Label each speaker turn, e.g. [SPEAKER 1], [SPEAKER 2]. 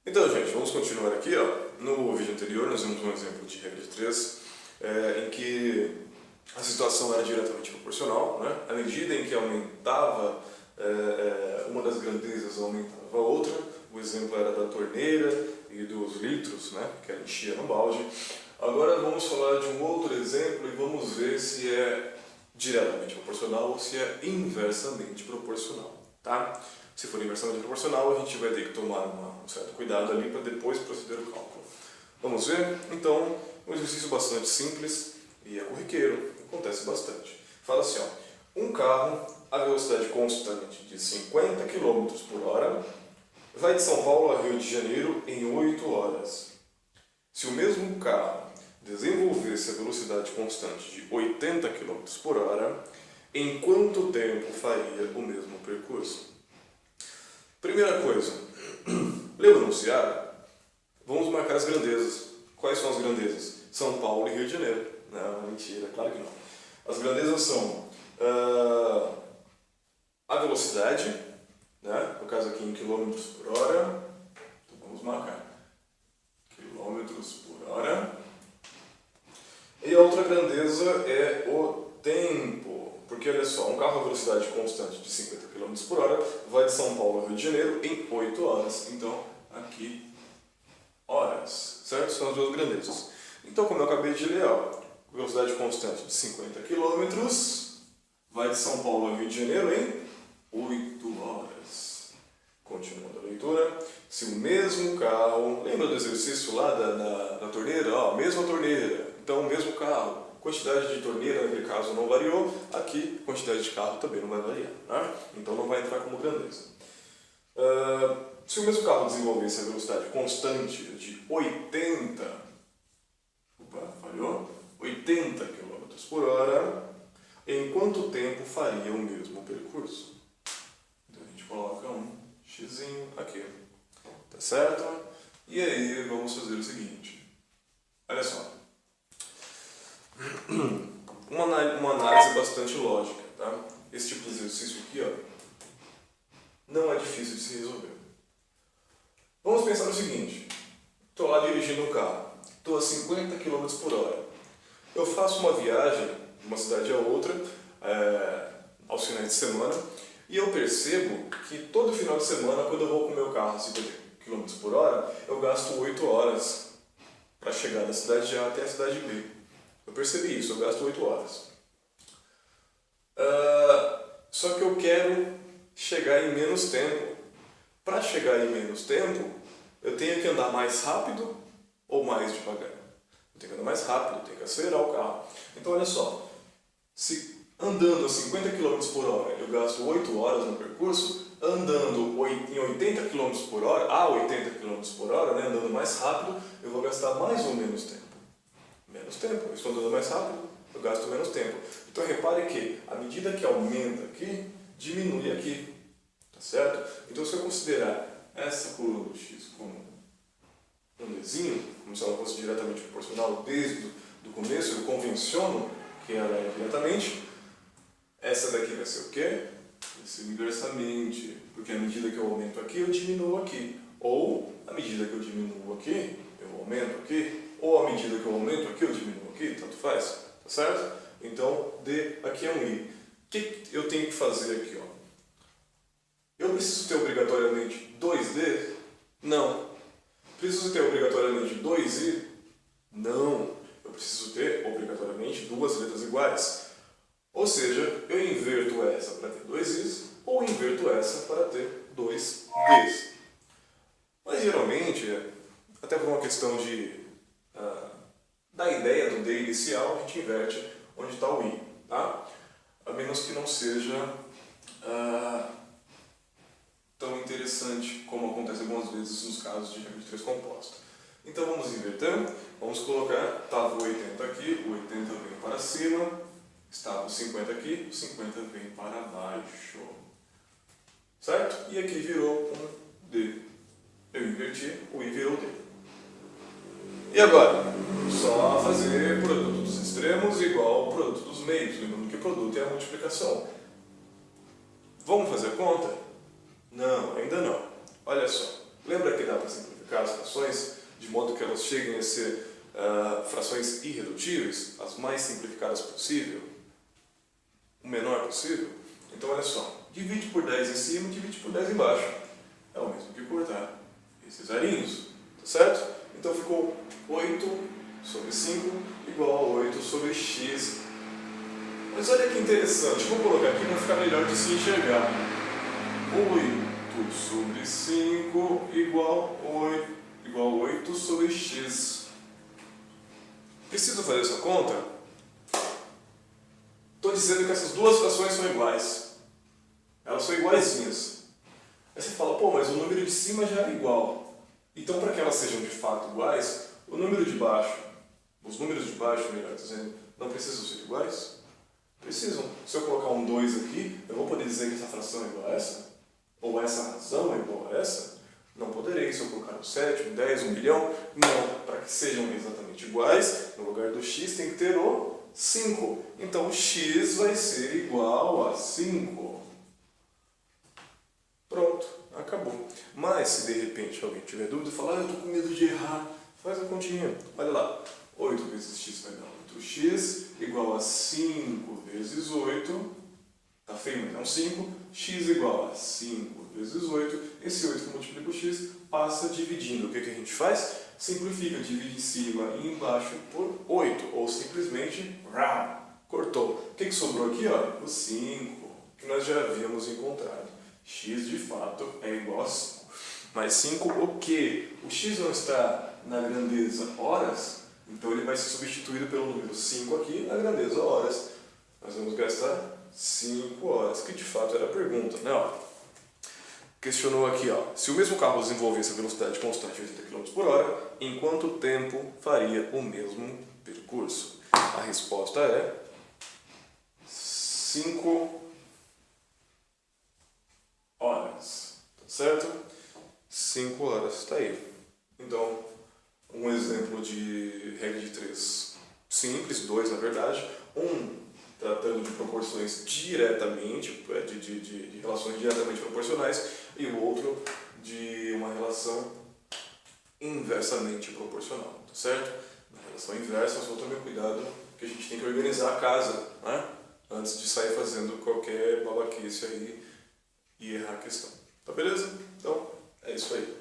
[SPEAKER 1] Então, gente, vamos continuar aqui. No vídeo anterior, nós vimos um exemplo de regra de 3, em que a situação era diretamente proporcional, né? À medida em que aumentava uma das grandezas, aumentava a outra. O exemplo era da torneira e dos litros, né? Que ela enchia no balde. Agora vamos falar de um outro exemplo e vamos ver se é diretamente proporcional ou se é inversamente proporcional, tá? Se for inversamente proporcional, a gente vai ter que tomar um certo cuidado ali para depois proceder ao cálculo. Vamos ver? Então, um exercício bastante simples e é corriqueiro, acontece bastante. Fala assim, um carro a velocidade constante de 50 quilômetros por hora vai de São Paulo a Rio de Janeiro em 8 horas. Se o mesmo carro desenvolvesse a velocidade constante de 80 quilômetros por hora, em quanto tempo faria o mesmo percurso? Primeira coisa, lembra o enunciado? Vamos marcar as grandezas. Quais são as grandezas? São Paulo e Rio de Janeiro. Não, mentira, claro que não. As grandezas são a velocidade, né? No caso aqui em quilômetros por hora. Então vamos marcar. Quilômetros por hora. E a outra grandeza é o tempo. Porque olha só, um carro a velocidade constante de 50 km por hora vai de São Paulo a Rio de Janeiro em 8 horas. Então, aqui, horas, certo? São as duas grandezas. Então, como eu acabei de ler, velocidade constante de 50 km vai de São Paulo a Rio de Janeiro em 8 horas. Continuando a leitura, se o mesmo carro, lembra do exercício lá da torneira? Mesma torneira, então o mesmo carro. Quantidade de torneira, naquele caso, não variou. Aqui, quantidade de carro também não vai variar. Né? Então não vai entrar como grandeza. Se o mesmo carro desenvolvesse a velocidade constante de 80 km por hora, em quanto tempo faria o mesmo percurso? Então a gente coloca um xzinho aqui. Tá certo? E aí vamos fazer o seguinte. Olha só. Uma análise bastante lógica, tá? Esse tipo de exercício aqui, não é difícil de se resolver. Vamos pensar no seguinte: estou lá dirigindo um carro, estou a 50 km por hora. Eu faço uma viagem de uma cidade a outra, aos finais de semana, e eu percebo que todo final de semana, quando eu vou com o meu carro a 50 km por hora, eu gasto 8 horas para chegar da cidade A até a cidade B. Eu percebi isso, eu gasto 8 horas. Só que eu quero chegar em menos tempo. Para chegar em menos tempo, eu tenho que andar mais rápido ou mais devagar? Eu tenho que andar mais rápido, eu tenho que acelerar o carro. Então olha só, se andando a 50 km por hora eu gasto 8 horas no percurso, andando em 80 km por hora, a 80 km por hora, né, andando mais rápido, eu vou gastar mais ou menos tempo. Menos tempo, eu estou andando mais rápido, eu gasto menos tempo. Então repare que, à medida que aumenta aqui, diminui aqui, tá certo? Então se eu considerar essa curva do x como um desenho, como se ela fosse diretamente proporcional desde o começo, eu convenciono que ela é diretamente, essa daqui vai ser o quê? Vai ser inversamente, porque à medida que eu aumento aqui, eu diminuo aqui. Ou, à medida que eu diminuo aqui, eu aumento aqui. Ou à medida que eu aumento aqui, eu diminuo aqui, tanto faz, tá certo? Então, D aqui é um I. O que eu tenho que fazer aqui? Eu preciso ter obrigatoriamente 2D? Não. Preciso ter obrigatoriamente 2I? Não. Eu preciso ter obrigatoriamente duas letras iguais. Ou seja, eu inverto essa para ter 2Is ou inverto essa para ter 2Ds. Mas geralmente, até por uma questão da ideia do D inicial, a gente inverte onde está o I, tá? A menos que não seja tão interessante como acontece algumas vezes nos casos de regra de 3 composta. Então vamos inverter, vamos colocar, estava o 80 aqui, o 80 vem para cima, estava o 50 aqui, o 50 vem para baixo. Certo? E aqui virou um D. Eu inverti, o I virou D. E agora? Só fazer produto dos extremos igual ao produto dos meios. Lembrando que produto é a multiplicação. Vamos fazer a conta? Não, ainda não. Olha só. Lembra que dá para simplificar? cheguem a ser frações irredutíveis, as mais simplificadas possível, o menor possível. Então olha só, divide por 10 em cima e divide por 10 embaixo. É o mesmo que cortar esses zarinhos, tá certo? Então ficou 8 sobre 5 igual a 8 sobre x. Mas olha que interessante, vou colocar aqui para ficar melhor de se enxergar. 8 sobre 5 igual a 8 sobre x. Preciso fazer essa conta? Estou dizendo que essas duas frações são iguais. Elas são iguaizinhas. Aí você fala, pô, mas o número de cima já é igual. Então, para que elas sejam de fato iguais, o número de baixo, os números de baixo, melhor dizendo, não precisam ser iguais? Precisam. Se eu colocar um 2 aqui, eu vou poder dizer que essa fração é igual a essa? Ou essa razão é igual a essa? Não poderei. Se eu colocar um 7, um 10, 1 milhão, não. Para que sejam exatamente iguais, no lugar do x tem que ter o 5. Então, o x vai ser igual a 5. Pronto, acabou. Mas, se de repente alguém tiver dúvida, falar, eu estou com medo de errar, faz a continha. Olha lá, 8 vezes x vai dar 8x, igual a 5 vezes 8, tá feio, mas é um 5, x igual a 5 vezes 8, esse 8 que multiplica o x passa dividindo. O que a gente faz? Simplifica, divide em cima e embaixo por 8, ou simplesmente cortou. O que sobrou aqui? Ó? O 5, que nós já havíamos encontrado. X de fato é igual a 5. Mas 5 o quê? O x não está na grandeza horas, então ele vai ser substituído pelo número 5 aqui na grandeza horas. Nós vamos gastar 5 horas, que de fato era a pergunta, né? Ó, questionou aqui, ó, se o mesmo carro desenvolvesse a velocidade constante de 80 km por hora, em quanto tempo faria o mesmo percurso? A resposta é 5 horas, tá certo? 5 horas, está aí. Então, um exemplo de regra de 3 simples, 2 na verdade, tratando de proporções diretamente, de relações diretamente proporcionais, e o outro de uma relação inversamente proporcional, tá certo? Na relação inversa, só tome cuidado que a gente tem que organizar a casa, né? Antes de sair fazendo qualquer babaquice aí e errar a questão. Tá beleza? Então, é isso aí.